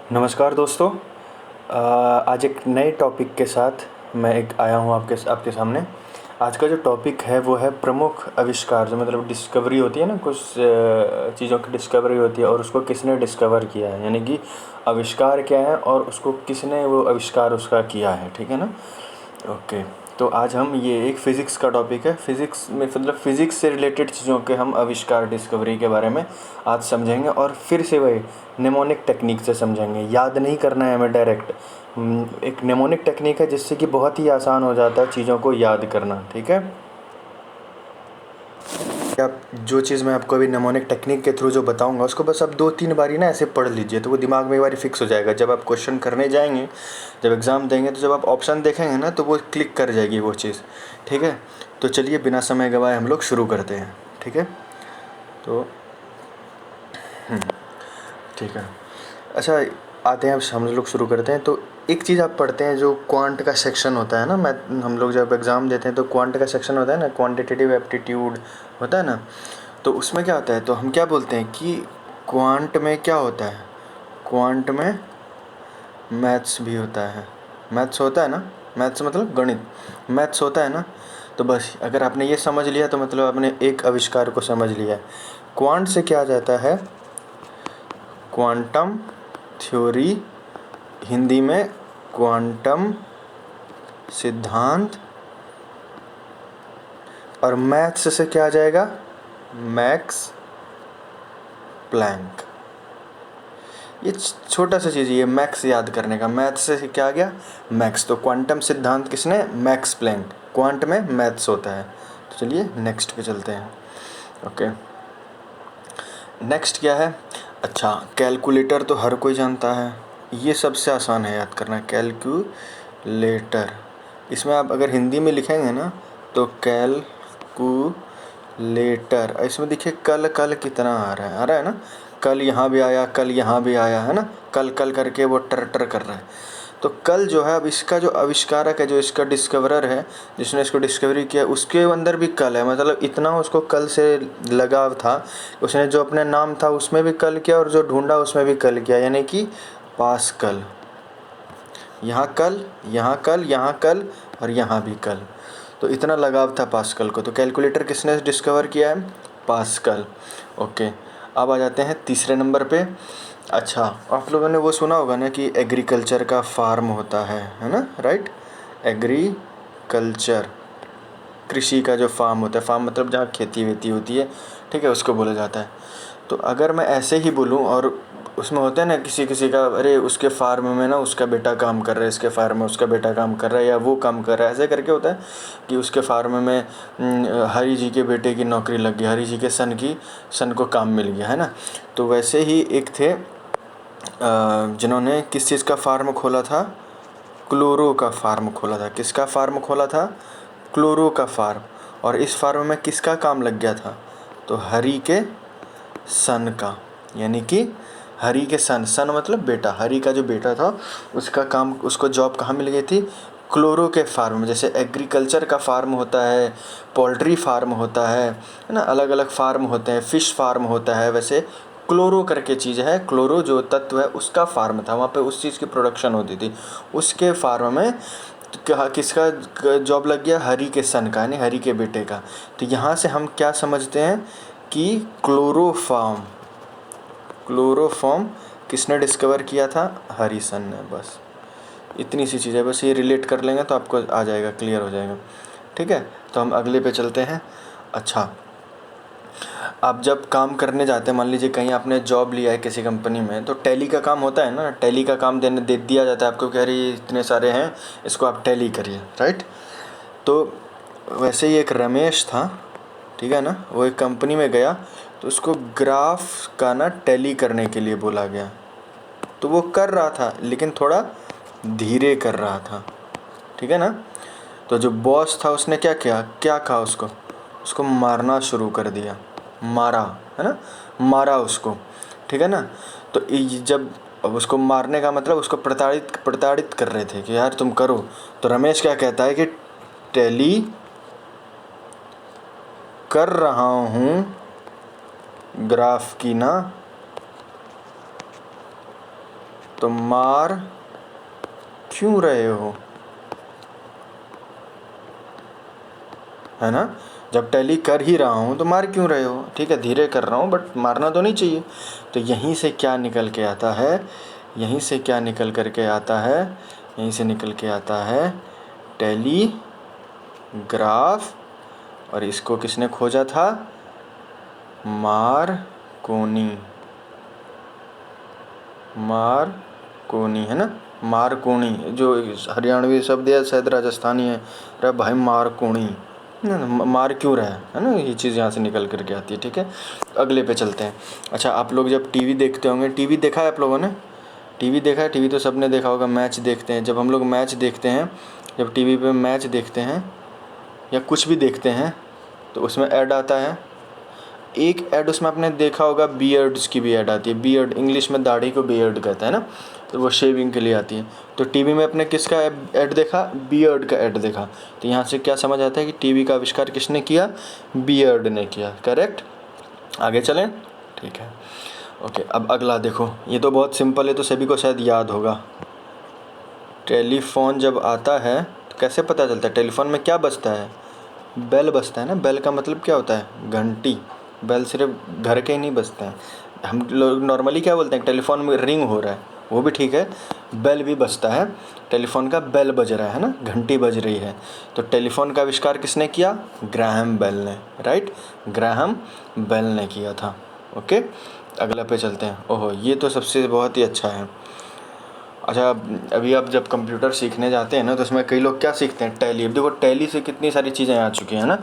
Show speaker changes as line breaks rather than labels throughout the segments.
नमस्कार दोस्तों। आज एक नए टॉपिक के साथ मैं आया हूँ आपके सामने। आज का जो टॉपिक है वो है प्रमुख आविष्कार, जो मतलब डिस्कवरी होती है ना, कुछ चीज़ों की डिस्कवरी होती है और उसको किसने डिस्कवर किया है, यानी कि आविष्कार क्या है और उसको किसने वो आविष्कार उसका किया है। ठीक है ना। ओके। तो आज हम ये एक फ़िज़िक्स का टॉपिक है। फ़िज़िक्स में मतलब फ़िज़िक्स से रिलेटेड चीज़ों के हम आविष्कार, डिस्कवरी के बारे में आज समझेंगे और फिर से वही नेमोनिक टेक्निक से समझेंगे। याद नहीं करना है हमें डायरेक्ट। एक नेमोनिक टेक्निक है जिससे कि बहुत ही आसान हो जाता है चीज़ों को याद करना। ठीक है। आप जो चीज़ मैं आपको अभी नेमोनिक टेक्निक के थ्रू जो बताऊंगा उसको बस आप 2-3 बारी ना ऐसे पढ़ लीजिए, तो वो दिमाग में एक बारी फिक्स हो जाएगा। जब आप क्वेश्चन करने जाएंगे, जब एग्ज़ाम देंगे, तो जब आप ऑप्शन देखेंगे ना तो वो क्लिक कर जाएगी वो चीज़। ठीक है। तो चलिए बिना समय गवाए हम लोग शुरू करते हैं। ठीक है। तो ठीक है। अच्छा, आते हैं अब हम लोग शुरू करते हैं। तो एक चीज़ आप पढ़ते हैं जो क्वांट का सेक्शन होता है ना, मैं हम लोग जब एग्ज़ाम देते हैं तो क्वांट का सेक्शन होता है ना, क्वांटिटेटिव एप्टीट्यूड होता है ना। तो उसमें क्या होता है, तो हम क्या बोलते हैं कि क्वांट में क्या होता है, क्वांट में मैथ्स भी होता है। मैथ्स होता है ना, मैथ्स मतलब गणित, मैथ्स होता है ना। तो बस अगर आपने ये समझ लिया तो मतलब आपने एक आविष्कार को समझ लिया है। क्वांट से क्या आ जाता है, क्वांटम थ्योरी, हिंदी में क्वांटम सिद्धांत, और मैथ्स से क्या आ जाएगा, मैक्स प्लैंक। ये छोटा सा चीज़, ये मैक्स याद करने का। मैथ्स से क्या आ गया, मैक्स। तो क्वांटम सिद्धांत किसने, मैक्स प्लैंक। क्वांट में मैथ्स होता है। तो चलिए नेक्स्ट पे चलते हैं। ओके, नेक्स्ट क्या है। अच्छा, कैलकुलेटर तो हर कोई जानता है, ये सबसे आसान है याद करना, कैलकुलेटर। इसमें आप अगर हिंदी में लिखेंगे ना तो कैलकुलेटर, इसमें देखिए कल कल कितना आ रहा है ना। कल यहाँ भी आया, कल यहाँ भी आया है ना, कल कल करके वो टर टर कर रहा है। तो कल जो है, अब इसका जो आविष्कारक है, जो इसका डिस्कवरर है, जिसने इसको डिस्कवरी किया, उसके अंदर भी कल है। मतलब इतना उसको कल से लगाव था, उसने जो अपने नाम था उसमें भी कल किया और जो ढूंढा उसमें भी कल किया, यानी कि पास्कल। यहाँ कल, यहाँ कल, यहाँ कल और यहाँ भी कल। तो इतना लगाव था पास्कल को। तो कैलकुलेटर किसने डिस्कवर किया है, पास्कल। ओके, अब आ जाते हैं तीसरे नंबर पे। अच्छा, आप लोगों ने वो सुना होगा ना कि एग्रीकल्चर का फार्म होता है ना, राइट। एग्रीकल्चर, कृषि का जो फार्म होता है, फार्म मतलब जहाँ खेती वेती होती है, ठीक है, उसको बोला जाता है। तो अगर मैं ऐसे ही बोलूँ, और उसमें होता है ना किसी किसी का, अरे उसके फार्म में ना उसका बेटा काम कर रहा है, इसके फार्म में उसका बेटा काम कर रहा है, या वो काम कर रहा है, ऐसे करके होता है कि उसके फार्म में हरी जी के बेटे की नौकरी लग गई, हरी जी के सन को काम मिल गया, है ना। तो वैसे ही एक थे जिन्होंने किस चीज़ का फार्म खोला था, क्लोरो का फार्म खोला था। किसका फार्म खोला था, क्लोरो का फार्म। और इस फार्म में किसका काम लग गया था, तो हरी के सन का, यानी कि हरी के सन, सन मतलब बेटा, हरी का जो बेटा था उसका काम, उसको जॉब कहाँ मिल गई थी, क्लोरो के फार्म में। जैसे एग्रीकल्चर का फार्म होता है, पोल्ट्री फार्म होता है ना, अलग अलग फार्म होते हैं, फिश फार्म होता है, वैसे क्लोरो करके चीज़ है, क्लोरो जो तत्व है उसका फार्म था, वहाँ पे उस चीज़ की प्रोडक्शन होती थी, उसके फार्म में किसका जॉब लग गया, हरी के सन का, यानी हरी के बेटे का। तो यहाँ से हम क्या समझते हैं कि क्लोरोफॉर्म किसने डिस्कवर किया था, हरी सन ने। बस इतनी सी चीज़ है, बस ये रिलेट कर लेंगे तो आपको आ जाएगा, क्लियर हो जाएगा। ठीक है, तो हम अगले पे चलते हैं। अच्छा, आप जब काम करने जाते हैं, मान लीजिए कहीं आपने जॉब लिया है किसी कंपनी में, तो टैली का काम होता है ना, टैली का काम दे दिया जाता है आपको, कह रही इतने सारे हैं, इसको आप टैली करिए, राइट। तो वैसे ही एक रमेश था, ठीक है ना, वो एक कंपनी में गया, तो उसको ग्राफ का ना टैली करने के लिए बोला गया। तो वो कर रहा था लेकिन थोड़ा धीरे कर रहा था, ठीक है ना। तो जो बॉस था उसने क्या किया, क्या कहा उसको, उसको मारना शुरू कर दिया, मारा, है ना, मारा उसको, ठीक है ना। तो जब, अब उसको मारने का मतलब उसको प्रताड़ित प्रताड़ित कर रहे थे कि यार तुम करो। तो रमेश क्या कहता है कि टैली कर रहा हूँ, ग्राफ की ना तो मार क्यों रहे हो, है ना। जब टैली कर ही रहा हूँ तो मार क्यों रहे हो, ठीक है धीरे कर रहा हूँ बट मारना तो नहीं चाहिए। तो यहीं से क्या निकल के आता है, यहीं से क्या निकल कर के आता है, यहीं से निकल के आता है टेलीग्राफ। और इसको किसने खोजा था, मार्कोनी, मार्कोनी है ना, मार्कोनी जो हरियाणवी शब्द है शायद राजस्थानी है। अरे भाई मार्कोनी, मार क्यों रहा है ना, ये चीज़ यहाँ से निकल करके आती है। ठीक है, अगले पे चलते हैं। अच्छा, आप लोग जब टीवी देखते होंगे, टीवी देखा है आप लोगों ने, टीवी देखा है, टीवी तो सबने देखा होगा, मैच देखते हैं। जब हम लोग मैच देखते हैं, जब टीवी पे मैच देखते हैं या कुछ भी देखते हैं तो उसमें ऐड आता है। एक ऐड उसमें आपने देखा होगा, बियर्ड्स की भी ऐड आती है। बियर्ड इंग्लिश में दाढ़ी को बियर्ड कहते हैं ना, तो वो शेविंग के लिए आती है। तो टीवी में अपने किसका ऐड देखा, बियर्ड का ऐड देखा। तो यहाँ से क्या समझ आता है कि टीवी का आविष्कार किसने किया, बियर्ड ने किया। करेक्ट, आगे चलें। ठीक है, ओके। अब अगला देखो, ये तो बहुत सिंपल है, तो सभी को शायद याद होगा। टेलीफोन जब आता है तो कैसे पता चलता है, टेलीफोन में क्या बजता है, बेल बजता है ना। बेल का मतलब क्या होता है, घंटी। बेल सिर्फ घर के ही नहीं बजते हैं, हम लोग नॉर्मली क्या बोलते हैं, टेलीफोन में रिंग हो रहा है, वो भी ठीक है, बेल भी बजता है। टेलीफोन का बेल बज रहा है ना, घंटी बज रही है। तो टेलीफोन का आविष्कार किसने किया, ग्राहम बेल ने, राइट, ग्राहम बेल ने किया था। ओके, अगला पे चलते हैं। ओहो, ये तो सबसे बहुत ही अच्छा है। अच्छा, अभी आप जब कंप्यूटर सीखने जाते हैं ना, तो उसमें कई लोग क्या सीखते हैं, टैली। अब देखो टैली से कितनी सारी चीज़ें आ चुकी हैं ना,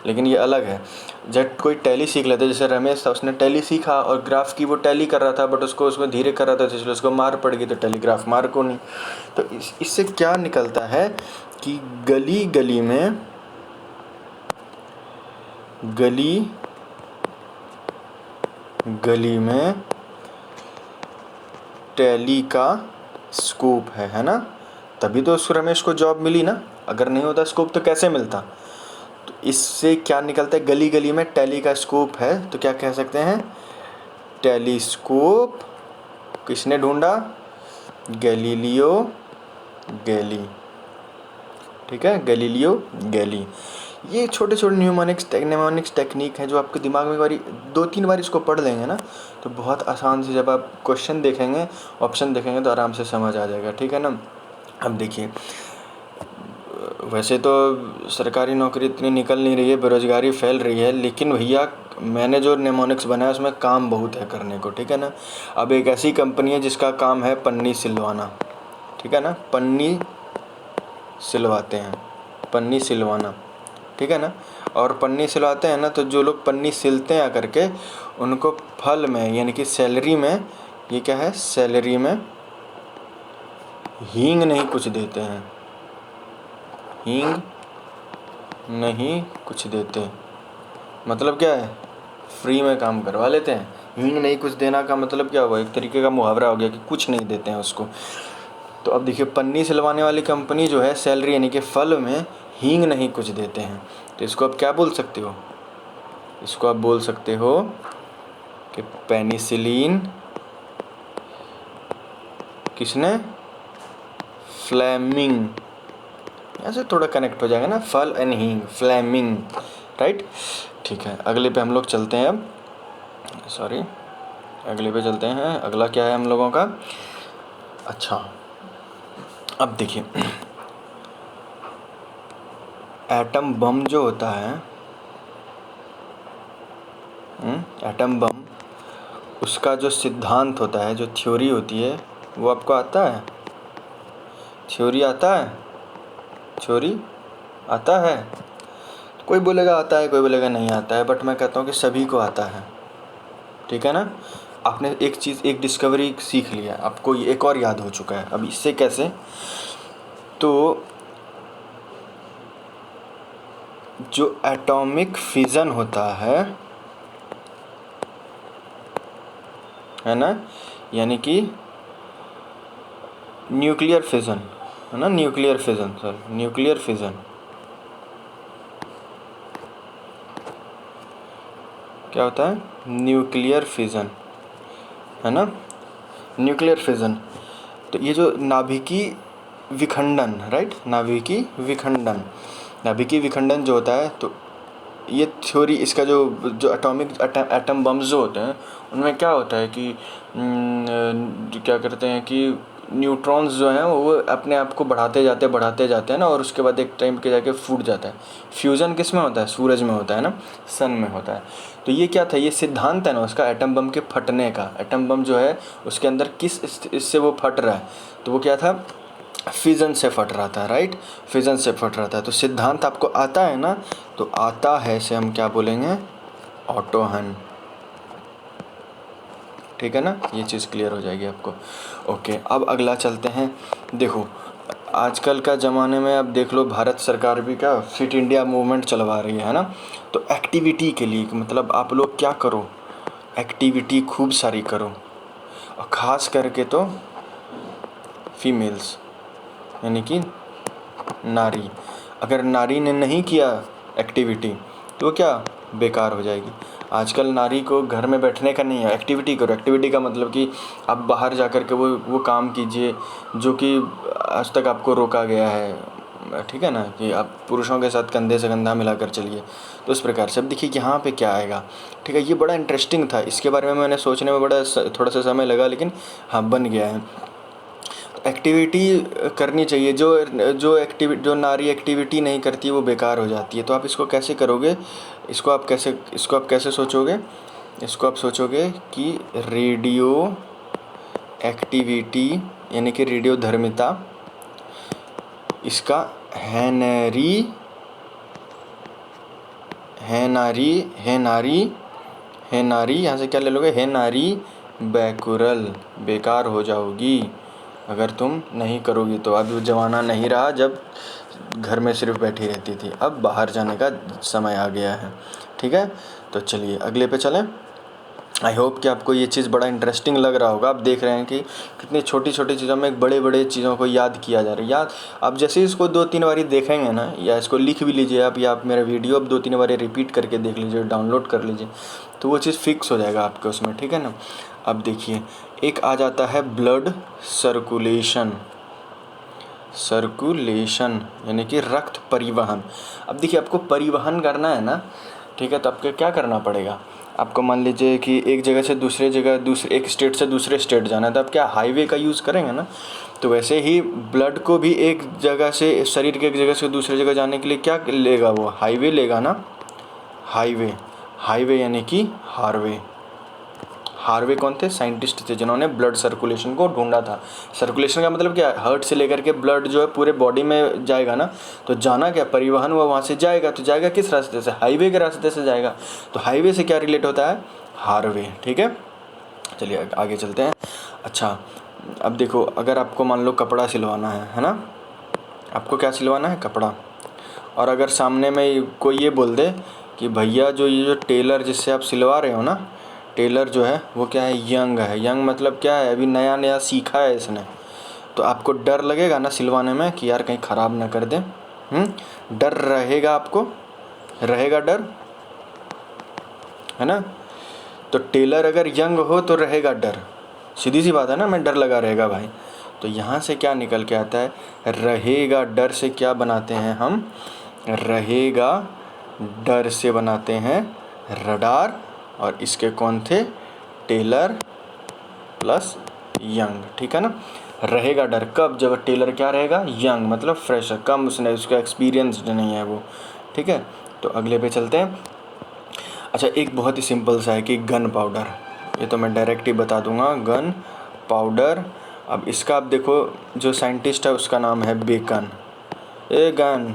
लेकिन ये अलग है। जब कोई टैली सीख लेता है, जैसे रमेश था, उसने टैली सीखा और ग्राफ की वो टैली कर रहा था, बट उसको उसमें धीरे कर रहा था, इसलिए उसको मार पड़ गई, तो टेलीग्राफ मार को नहीं। तो इससे क्या निकलता है कि गली गली में, गली गली में टैली का स्कूप है ना। तभी तो उस रमेश को जॉब मिली ना, अगर नहीं होता स्कूप तो कैसे मिलता। तो इससे क्या निकलता है, गली गली में टैली का स्कूप है, तो क्या कह सकते हैं, टेलीस्कोप किसने ढूंढा, गैलीलियो गैली। ठीक है, गैलीलियो गैली। ये छोटे छोटे न्यूमोनिक्स टेक्निक है जो आपके दिमाग में एक बारी 2-3 बार इसको पढ़ लेंगे ना, तो बहुत आसान से जब आप क्वेश्चन देखेंगे, ऑप्शन देखेंगे, तो आराम से समझ आ जाएगा। ठीक है ना। अब देखिए, वैसे तो सरकारी नौकरी इतनी निकल नहीं रही है, बेरोज़गारी फैल रही है, लेकिन भैया मैंने जो नेमोनिक्स बनाया उसमें काम बहुत है करने को। ठीक है ना। अब एक ऐसी कंपनी है जिसका काम है पन्नी सिलवाना। ठीक है ना, पन्नी सिलवाते हैं, पन्नी सिलवाना। ठीक है ना। और पन्नी सिलवाते हैं ना, तो जो लोग पन्नी सिलते हैं आकर के, उनको फल में यानी कि सैलरी में, ये क्या है, सैलरी में हींग नहीं कुछ देते हैं, हींग नहीं कुछ देते। मतलब क्या है, फ्री में काम करवा लेते हैं। हींग नहीं कुछ देना का मतलब क्या हुआ, एक तरीके का मुहावरा हो गया कि कुछ नहीं देते हैं उसको। तो अब देखिए, पन्नी सिलवाने वाली कंपनी जो है, सैलरी यानी कि फल में हींग नहीं कुछ देते हैं, तो इसको आप क्या बोल सकते हो, इसको आप बोल सकते हो कि पेनिसिलिन किसने, फ्लेमिंग। ऐसे थोड़ा कनेक्ट हो जाएगा ना, फल एंड हींग, फ्लेमिंग, राइट। ठीक है, अगले पे हम लोग चलते हैं। अब सॉरी, अगले पे चलते हैं। अगला क्या है हम लोगों का, अच्छा अब देखिए, एटम बम जो होता है, एटम बम, उसका जो सिद्धांत होता है, जो थ्योरी होती है, वो आपको आता है, थ्योरी आता है, थ्योरी आता है। कोई बोलेगा आता है, कोई बोलेगा नहीं आता है, बट मैं कहता हूँ कि सभी को आता है। ठीक है ना। आपने एक चीज़, एक डिस्कवरी सीख लिया, आपको एक और याद हो चुका है। अब इससे कैसे, तो जो एटॉमिक फिज़न होता है ना, यानी कि न्यूक्लियर फिज़न है ना, nuclear fission, sorry nuclear fission, क्या होता है, न्यूक्लियर फिज़न है ना, न्यूक्लियर फिज़न। तो ये जो नाभिकी विखंडन, राइट, नाभिकी विखंडन जो होता है, तो ये थ्योरी, इसका जो एटम बम्स जो होते हैं उनमें क्या होता है कि क्या करते हैं कि न्यूट्रॉन्स जो हैं वो अपने आप को बढ़ाते जाते हैं ना, और उसके बाद एक टाइम के जाके फूट जाता है। फ्यूज़न किस में होता है? सूरज में होता है ना, सन में होता है। तो ये क्या था, ये सिद्धांत है ना उसका, एटम बम के फटने का। एटम बम जो है उसके अंदर किस इससे वो फट रहा है, तो वो क्या था, फिजन से फट रहा था, राइट, फिजन से फट रहा था। तो सिद्धांत आपको आता है ना, तो आता है से हम क्या बोलेंगे, ऑटोहन, ठीक है ना, ये चीज़ क्लियर हो जाएगी आपको। ओके, अब अगला चलते हैं। देखो आजकल का ज़माने में अब देख लो, भारत सरकार भी क्या फिट इंडिया मूवमेंट चलवा रही है ना, तो एक्टिविटी के लिए मतलब आप लोग क्या करो, एक्टिविटी खूब सारी करो, और ख़ास करके तो फीमेल्स यानी कि नारी। अगर नारी ने नहीं किया एक्टिविटी तो क्या बेकार हो जाएगी। आजकल नारी को घर में बैठने का नहीं है, एक्टिविटी करो। एक्टिविटी का मतलब कि आप बाहर जा कर के वो काम कीजिए जो कि आज तक आपको रोका गया है, ठीक है ना, कि आप पुरुषों के साथ कंधे से कंधा मिलाकर चलिए। तो इस प्रकार से अब देखिए यहाँ पे क्या आएगा, ठीक है। ये बड़ा इंटरेस्टिंग था, इसके बारे में मैंने सोचने में थोड़ा सा समय लगा, लेकिन हाँ बन गया है। एक्टिविटी करनी चाहिए, जो नारी एक्टिविटी नहीं करती वो बेकार हो जाती है। तो आप इसको कैसे करोगे, इसको आप कैसे सोचोगे, इसको आप सोचोगे कि रेडियो एक्टिविटी यानी कि रेडियो धर्मिता, इसका है नारी यहाँ से क्या ले लोगे, है नारी बैकुरल, बेकार हो जाओगी अगर तुम नहीं करोगी। तो अब ज़माना नहीं रहा जब घर में सिर्फ बैठी रहती थी, अब बाहर जाने का समय आ गया है, ठीक है। तो चलिए अगले पे चलें। आई होप कि आपको ये चीज़ बड़ा इंटरेस्टिंग लग रहा होगा। आप देख रहे हैं कि कितनी छोटी छोटी चीज़ों में बड़े बड़े चीज़ों को याद किया जा रहा है। याद आप जैसे इसको 2-3 बारी देखेंगे ना, या इसको लिख भी लीजिए आप, या आप मेरा वीडियो अब 2-3 बारी रिपीट करके देख लीजिए, डाउनलोड कर लीजिए, तो वो चीज़ फिक्स हो जाएगा आपके उसमें, ठीक है ना। अब देखिए एक आ जाता है ब्लड सर्कुलेशन यानी कि रक्त परिवहन। अब देखिए आपको परिवहन करना है ना, ठीक है, तो आपको क्या करना पड़ेगा, आपको मान लीजिए कि एक जगह से दूसरे जगह, एक स्टेट से दूसरे स्टेट जाना है, तो आप क्या हाईवे का यूज़ करेंगे ना। तो वैसे ही ब्लड को भी एक जगह से, शरीर के एक जगह से दूसरे जगह जाने के लिए क्या लेगा, वो हाईवे लेगा ना। हाईवे यानी कि हार्वे कौन थे, साइंटिस्ट थे जिन्होंने ब्लड सर्कुलेशन को ढूंढा था। सर्कुलेशन का मतलब क्या है, हार्ट से लेकर के ब्लड जो है पूरे बॉडी में जाएगा ना, तो जाना क्या, परिवहन हुआ, वहाँ से जाएगा, तो जाएगा किस रास्ते से, हाईवे के रास्ते से जाएगा। तो हाईवे से क्या रिलेट होता है, हार्वे, ठीक है। चलिए आगे चलते हैं। अच्छा अब देखो, अगर आपको मान लो कपड़ा सिलवाना है ना, आपको क्या सिलवाना है, कपड़ा, और अगर सामने में कोई ये बोल दे कि भैया ये जो टेलर जिससे आप सिलवा रहे हो ना, टेलर जो है वो क्या है, यंग है। यंग मतलब क्या है, अभी नया सीखा है इसने, तो आपको डर लगेगा ना सिलवाने में कि यार कहीं ख़राब ना कर दे। डर रहेगा, आपको रहेगा डर, है ना। तो टेलर अगर यंग हो तो रहेगा डर, सीधी सी बात है ना, मैं डर लगा रहेगा भाई। तो यहाँ से क्या निकल के आता है, रहेगा डर से क्या बनाते हैं हम, रहेगा डर से बनाते हैं रडार, और इसके कौन थे, टेलर प्लस यंग, ठीक है ना। रहेगा डर कब, जब टेलर क्या रहेगा, यंग मतलब फ्रेशर, कम उसने उसका एक्सपीरियंस नहीं है वो, ठीक है। तो अगले पे चलते हैं। अच्छा एक बहुत ही सिंपल सा है कि गन पाउडर, ये तो मैं डायरेक्ट ही बता दूंगा, गन पाउडर। अब इसका आप देखो, जो साइंटिस्ट है उसका नाम है बेकन, गन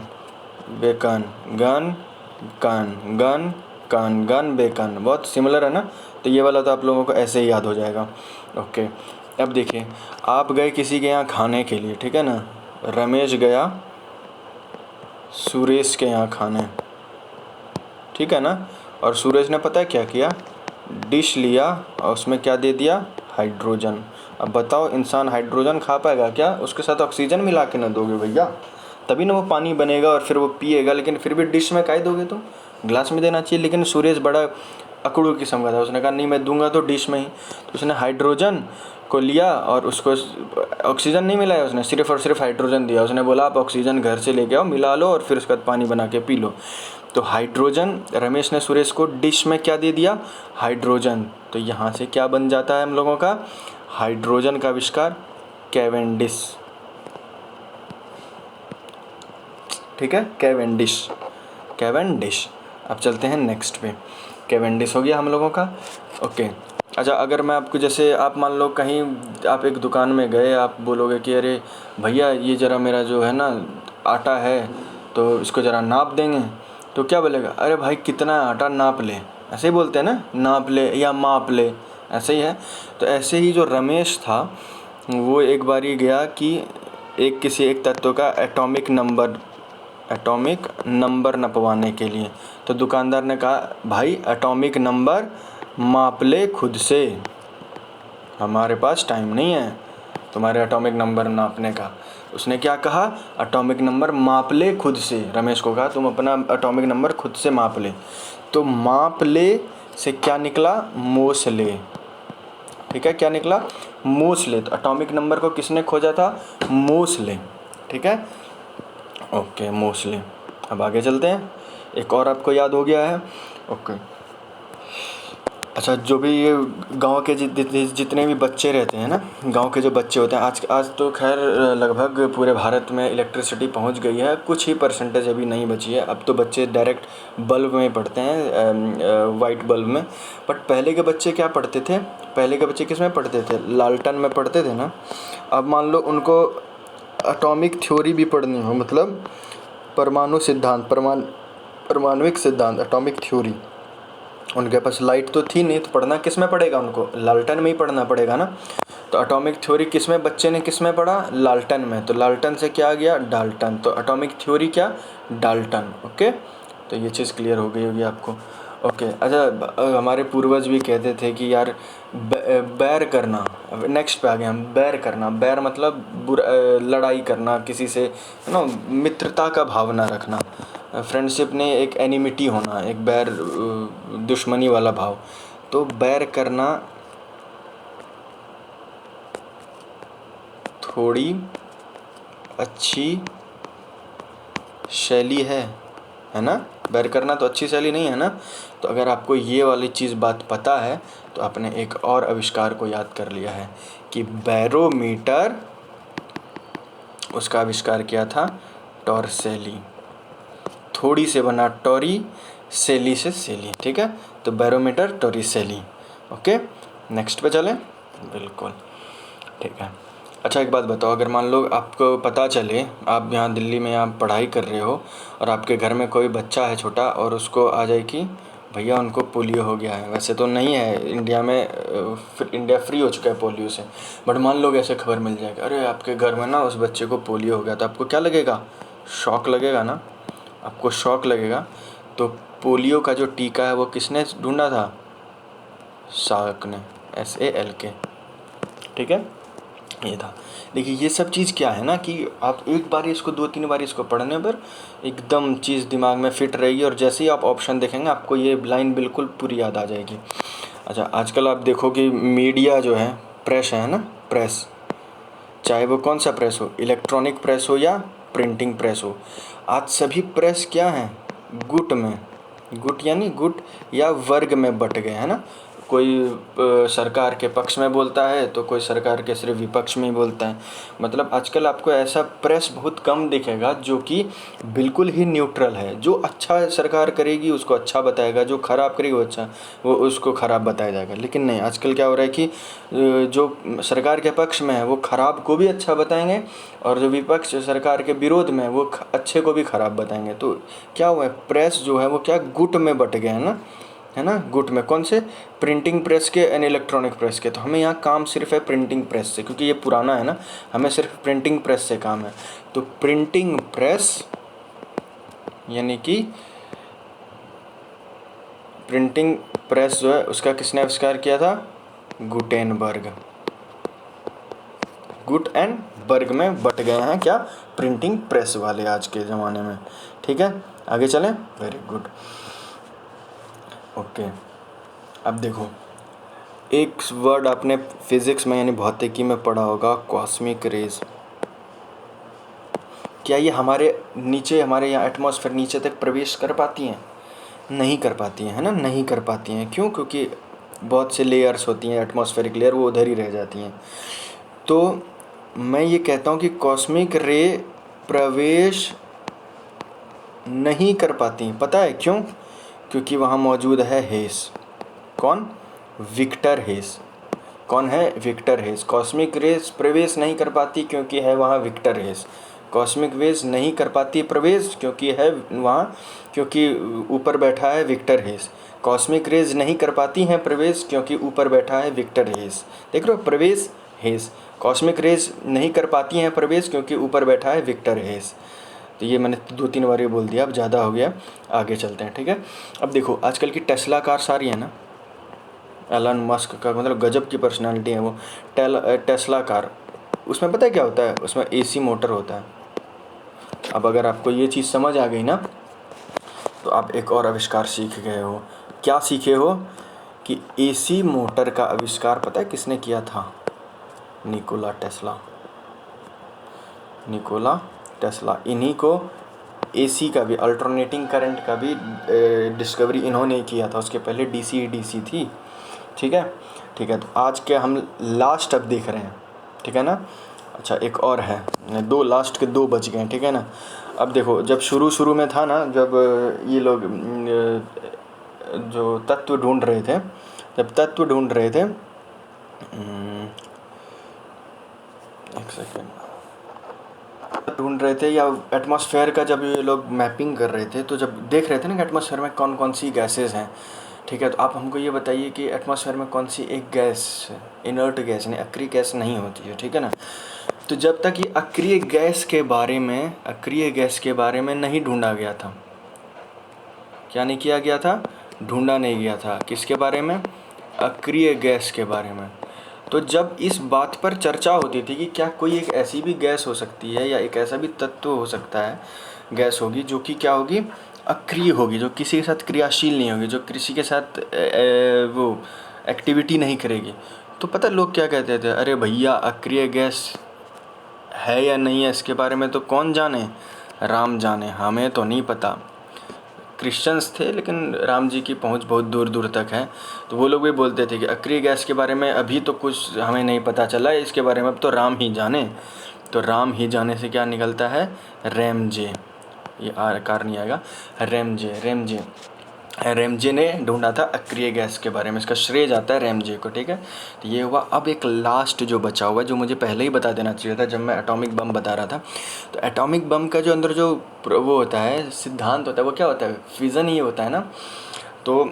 बेकन, बहुत सिमिलर है ना। तो ये वाला तो आप लोगों को ऐसे ही याद हो जाएगा। ओके, अब देखिए आप गए किसी के यहाँ खाने के लिए, ठीक है ना, रमेश गया सुरेश के यहाँ खाने, ठीक है ना, और सुरेश ने पता है क्या किया, डिश लिया और उसमें क्या दे दिया, हाइड्रोजन। अब बताओ इंसान हाइड्रोजन खा पाएगा क्या, उसके साथ ऑक्सीजन मिला के ना दोगे भैया, तभी ना वो पानी बनेगा और फिर वो पिएगा। लेकिन फिर भी डिश में काहे दोगे तुम, ग्लास में देना चाहिए। लेकिन सुरेश बड़ा अकड़ू किस्म का था, उसने कहा नहीं मैं दूंगा तो डिश में ही। तो उसने हाइड्रोजन को लिया और उसको ऑक्सीजन नहीं मिलाया उसने, सिर्फ और सिर्फ हाइड्रोजन दिया। उसने बोला आप ऑक्सीजन घर से लेके आओ, मिला लो और फिर उसके बाद पानी बना के पी लो। तो हाइड्रोजन, रमेश ने सुरेश को डिश में क्या दे दिया, हाइड्रोजन। तो यहाँ से क्या बन जाता है हम लोगों का, हाइड्रोजन का आविष्कार कैवेंडिश। ठीक है, कैवेंडिश, कैवेंडिश। अब चलते हैं नेक्स्ट पे। कैवेंडिश हो गया हम लोगों का। ओके, अच्छा अगर मैं आपको, जैसे आप मान लो कहीं आप एक दुकान में गए, आप बोलोगे कि अरे भैया ये ज़रा मेरा जो है ना आटा है तो इसको ज़रा नाप देंगे, तो क्या बोलेगा, अरे भाई कितना आटा, नाप ले। ऐसे ही बोलते हैं ना, नाप ले या माप ले, ऐसे ही है। तो ऐसे ही जो रमेश था वो एक बारी गया कि किसी एक तत्व का एटॉमिक नंबर नपवाने के लिए। तो दुकानदार ने कहा भाई एटॉमिक नंबर माप ले खुद से, हमारे पास टाइम नहीं है तुम्हारे एटॉमिक नंबर नापने का। उसने क्या कहा, एटॉमिक नंबर माप ले खुद से। रमेश को कहा तुम अपना एटॉमिक नंबर खुद से माप ले। तो माप ले से क्या निकला, मोसले। ठीक है, क्या निकला, मोसले। तो एटॉमिक नंबर को किसने खोजा था, मोसले। ठीक है, ओके, मोसले। अब आगे चलते हैं, एक और आपको याद हो गया है। ओके, अच्छा जो भी ये गांव के जितने भी बच्चे रहते हैं ना, गांव के जो बच्चे होते हैं, आज तो खैर लगभग पूरे भारत में इलेक्ट्रिसिटी पहुंच गई है, कुछ ही परसेंटेज अभी नहीं बची है। अब तो बच्चे डायरेक्ट बल्ब में पढ़ते हैं, वाइट बल्ब में। बट पहले के बच्चे क्या पढ़ते थे, पहले के बच्चे किस में पढ़ते थे, लालटेन में पढ़ते थे ना। अब मान लो उनको एटॉमिक थ्योरी भी पढ़नी हो, मतलब परमाणु सिद्धांत, परमाणुविक सिद्धांत, एटॉमिक थ्योरी। उनके पास लाइट तो थी नहीं, तो पढ़ना किस में पड़ेगा, उनको लालटेन में ही पढ़ना पड़ेगा ना। तो एटॉमिक थ्योरी किस में, बच्चे ने किस में पढ़ा, लालटेन में। तो लालटेन से क्या आ गया, डाल्टन। तो एटॉमिक थ्योरी क्या, डाल्टन। ओके, तो ये चीज़ क्लियर हो गई होगी आपको। ओके, अच्छा हमारे पूर्वज भी कहते थे कि यार बैर करना, नेक्स्ट पे आ गए हम, बैर करना। बैर मतलब लड़ाई करना किसी से, है ना, मित्रता का भावना रखना। फ्रेंडशिप ने एक एनिमिटी होना, एक बैर, दुश्मनी वाला भाव। तो बैर करना थोड़ी अच्छी शैली है ना। बैर करना तो अच्छी शैली नहीं है ना। तो अगर आपको ये वाली चीज़ बात पता है तो आपने एक और आविष्कार को याद कर लिया है कि बैरोमीटर, उसका आविष्कार किया था टॉर्सेली। थोड़ी से बना टॉरी, सेली से सेली। ठीक है, तो बैरोमीटर, टॉरिसेली। ओके, नेक्स्ट पे चलें, बिल्कुल ठीक है। अच्छा एक बात बताओ, अगर मान लो आपको पता चले, आप यहाँ दिल्ली में आप पढ़ाई कर रहे हो और आपके घर में कोई बच्चा है छोटा और उसको आ जाए कि भैया उनको पोलियो हो गया है। वैसे तो नहीं है इंडिया में, इंडिया फ्री हो चुका है पोलियो से, बट मान लो ऐसे खबर मिल जाएगा, अरे आपके घर में ना उस बच्चे को पोलियो हो गया, तो आपको क्या लगेगा, शॉक लगेगा ना, आपको शॉक लगेगा। तो पोलियो का जो टीका है वो किसने ढूंढा था, साल्क ने, SALK। ठीक है, ये था। देखिए ये सब चीज़ क्या है ना कि आप एक बार इसको 2-3 बार इसको पढ़ने पर एकदम चीज़ दिमाग में फिट रहेगी, और जैसे ही आप ऑप्शन देखेंगे आपको ये लाइन बिल्कुल पूरी याद आ जाएगी। अच्छा आजकल आप देखो कि मीडिया जो है, प्रेस है ना, प्रेस, चाहे वो कौन सा प्रेस हो, इलेक्ट्रॉनिक प्रेस हो या प्रिंटिंग प्रेस हो, आज सभी प्रेस क्या हैं, गुट में, गुट यानी गुट या वर्ग में बट गए हैं ना। कोई सरकार के पक्ष में बोलता है तो कोई सरकार के सिर्फ विपक्ष में ही बोलता है। मतलब आजकल आपको ऐसा प्रेस बहुत कम दिखेगा जो कि बिल्कुल ही न्यूट्रल है। जो अच्छा सरकार करेगी उसको अच्छा बताएगा, जो ख़राब करेगी वो उसको ख़राब बताया जाएगा। लेकिन नहीं, आजकल क्या हो रहा है कि जो सरकार के पक्ष में है वो ख़राब को भी अच्छा बताएंगे, और जो विपक्ष सरकार के विरोध में वो अच्छे को भी ख़राब बताएंगे। तो क्या हुआ है, प्रेस जो है वो क्या गुट में बट गए हैं ना, है ना, गुट में। कौन से, प्रिंटिंग प्रेस के एंड इलेक्ट्रॉनिक प्रेस के। तो हमें यहाँ काम सिर्फ है प्रिंटिंग प्रेस से, क्योंकि ये पुराना है ना, हमें सिर्फ प्रिंटिंग प्रेस से काम है। तो प्रिंटिंग प्रेस यानी कि प्रिंटिंग प्रेस जो है उसका किसने आविष्कार किया था, गुटेनबर्ग। गुट एंड बर्ग में बट गए हैं क्या, प्रिंटिंग प्रेस वाले आज के ज़माने में। ठीक है, आगे चलें, वेरी गुड। ओके, अब देखो एक वर्ड आपने फिजिक्स में यानी भौतिकी में पढ़ा होगा, कॉस्मिक रेज। क्या ये हमारे नीचे, हमारे यहाँ एटमॉस्फेयर नीचे तक प्रवेश कर पाती हैं? नहीं कर पाती हैं, है ना, नहीं कर पाती हैं। क्यों? क्योंकि बहुत से लेयर्स होती हैं, एटमॉस्फेरिक लेयर, वो उधर ही रह जाती हैं। तो मैं ये कहता हूँ कि कॉस्मिक रे प्रवेश नहीं कर पाती। पता है क्यों? क्योंकि वहाँ मौजूद है हेस। कौन? विक्टर हेस। कौन है? विक्टर हेस। कॉस्मिक रेज प्रवेश नहीं कर पाती क्योंकि है वहाँ विक्टर हेस। कॉस्मिक वेज नहीं कर पाती प्रवेश क्योंकि है वहाँ, क्योंकि ऊपर बैठा है विक्टर हेस। कॉस्मिक रेज नहीं कर पाती हैं प्रवेश क्योंकि ऊपर बैठा है विक्टर हेस। देख रहे हो, प्रवेश हेस। कॉस्मिक रेज नहीं कर पाती हैं प्रवेश क्योंकि ऊपर बैठा है विक्टर हेस। तो ये मैंने 2-3 बार ये बोल दिया, अब ज़्यादा हो गया, आगे चलते हैं। ठीक है, अब देखो आजकल की टेस्ला कार्स आ रही है ना, एलन मस्क का मतलब गजब की पर्सनालिटी है वो। टेस्ला कार, उसमें पता है क्या होता है? उसमें एसी मोटर होता है। अब अगर आपको ये चीज़ समझ आ गई ना, तो आप एक और आविष्कार सीख गए हो। क्या सीखे हो? कि एसी मोटर का आविष्कार पता है किसने किया था? Nikola Tesla. Nikola Tesla. इन्हीं को एसी का भी, अल्टरनेटिंग करंट का भी डिस्कवरी इन्होंने ही किया था। उसके पहले डीसी थी। ठीक है, ठीक है। तो आज के हम लास्ट अब देख रहे हैं, ठीक है ना। अच्छा, एक और है, 2 लास्ट के 2 बच गए, ठीक है ना। अब देखो, जब शुरू में था ना, जब ये लोग जो तत्व ढूंढ रहे थे, एक सेकेंड, ढूंढ रहे थे या एटमॉस्फेयर का जब ये लोग मैपिंग कर रहे थे, तो जब देख रहे थे ना कि एटमॉस्फेयर में कौन कौन सी गैसेज हैं, ठीक है। तो आप हमको ये बताइए कि एटमॉस्फेयर में कौन सी एक गैस, इनर्ट गैस यानी अक्रिय गैस नहीं होती है, ठीक है ना। तो जब तक ये अक्रिय गैस के बारे में नहीं ढूंढा गया था, क्या नहीं किया गया था? ढूंढा नहीं गया था। किसके बारे में? अक्रिय गैस के बारे में। तो जब इस बात पर चर्चा होती थी कि क्या कोई एक ऐसी भी गैस हो सकती है या एक ऐसा भी तत्व हो सकता है, गैस होगी जो कि क्या होगी? अक्रिय होगी, जो किसी के साथ क्रियाशील नहीं होगी, जो किसी के साथ वो एक्टिविटी नहीं करेगी। तो पता लोग क्या कहते थे? अरे भैया, अक्रिय गैस है या नहीं है इसके बारे में तो कौन जाने? राम जाने, हमें तो नहीं पता। क्रिश्चियंस थे, लेकिन राम जी की पहुंच बहुत दूर दूर तक है। तो वो लोग भी बोलते थे कि अक्रिय गैस के बारे में अभी तो कुछ हमें नहीं पता चला है, इसके बारे में अब तो राम ही जाने। तो राम ही जाने से क्या निकलता है? रेमजे। ये आकार नहीं आएगा, रेमजे ने ढूंढा था अक्रिय गैस के बारे में। इसका श्रेय जाता है रेमजे को, ठीक है। तो ये हुआ। अब एक लास्ट जो बचा हुआ है, जो मुझे पहले ही बता देना चाहिए था जब मैं एटॉमिक बम बता रहा था। तो एटॉमिक बम का जो अंदर जो वो होता है, सिद्धांत होता है, वो क्या होता है? फिज़न ही होता है ना। तो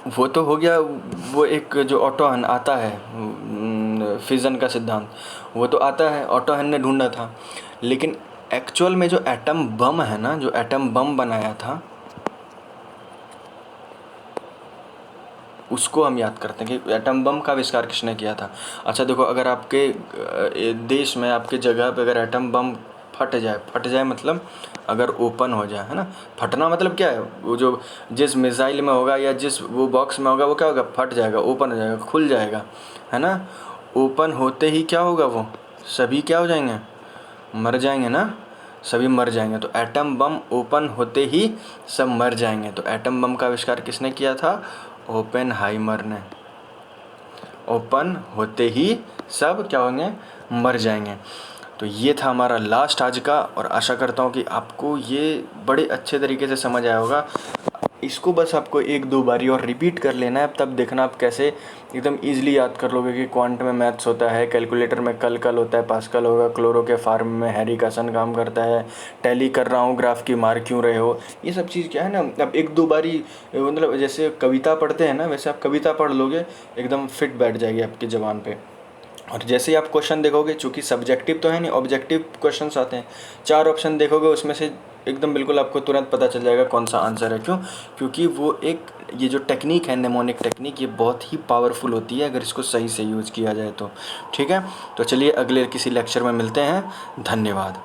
वो तो हो गया, वो एक जो ऑटोहन आता है, फिज़न का सिद्धांत, वो तो आता है, ऑटोहन ने ढूंढा था। लेकिन एक्चुअल में जो एटम बम है ना, जो एटम बम बनाया था, उसको हम याद करते हैं कि एटम बम का आविष्कार किसने किया था। अच्छा देखो, अगर आपके देश में, आपके जगह पे अगर एटम बम फट जाए मतलब अगर ओपन हो जाए, है ना। फटना मतलब क्या है? वो जो जिस मिसाइल में होगा या जिस वो बॉक्स में होगा, वो क्या होगा? फट जाएगा, ओपन हो जाएगा, खुल जाएगा, है ना। ओपन होते ही क्या होगा? वो सभी क्या हो जाएंगे? मर जाएंगे ना, सभी मर जाएंगे। तो एटम बम ओपन होते ही सब मर जाएंगे। तो एटम बम का आविष्कार किसने किया था? ओपेनहाइमर ने। ओपन होते ही सब क्या होंगे? मर जाएंगे। तो ये था हमारा लास्ट आज का, और आशा करता हूँ कि आपको ये बड़े अच्छे तरीके से समझ आया होगा। इसको बस आपको 1-2 बारी और रिपीट कर लेना है, तब देखना आप कैसे एकदम ईजिली याद कर लोगे कि क्वांट में मैथ्स होता है, कैलकुलेटर में कल होता है, पास्कल होगा, क्लोरो के फार्म में हैरी का सन काम करता है, टैली कर रहा हूँ, ग्राफ की मार क्यों रहे हो। ये सब चीज़ क्या है ना, अब 1-2 बारी मतलब जैसे कविता पढ़ते हैं ना, वैसे आप कविता पढ़ लोगे, एकदम फिट बैठ जाएगी आपकी ज़बान पे। और जैसे ही आप क्वेश्चन देखोगे, चूँकि सब्जेक्टिव तो है नहीं, ऑब्जेक्टिव क्वेश्चंस आते हैं, 4 ऑप्शन देखोगे, उसमें से एकदम बिल्कुल आपको तुरंत पता चल जाएगा कौन सा आंसर है। क्यों? क्योंकि वो एक ये जो टेक्निक है, नेमोनिक टेक्निक, ये बहुत ही पावरफुल होती है अगर इसको सही से यूज़ किया जाए तो। ठीक है, तो चलिए अगले किसी लेक्चर में मिलते हैं। धन्यवाद।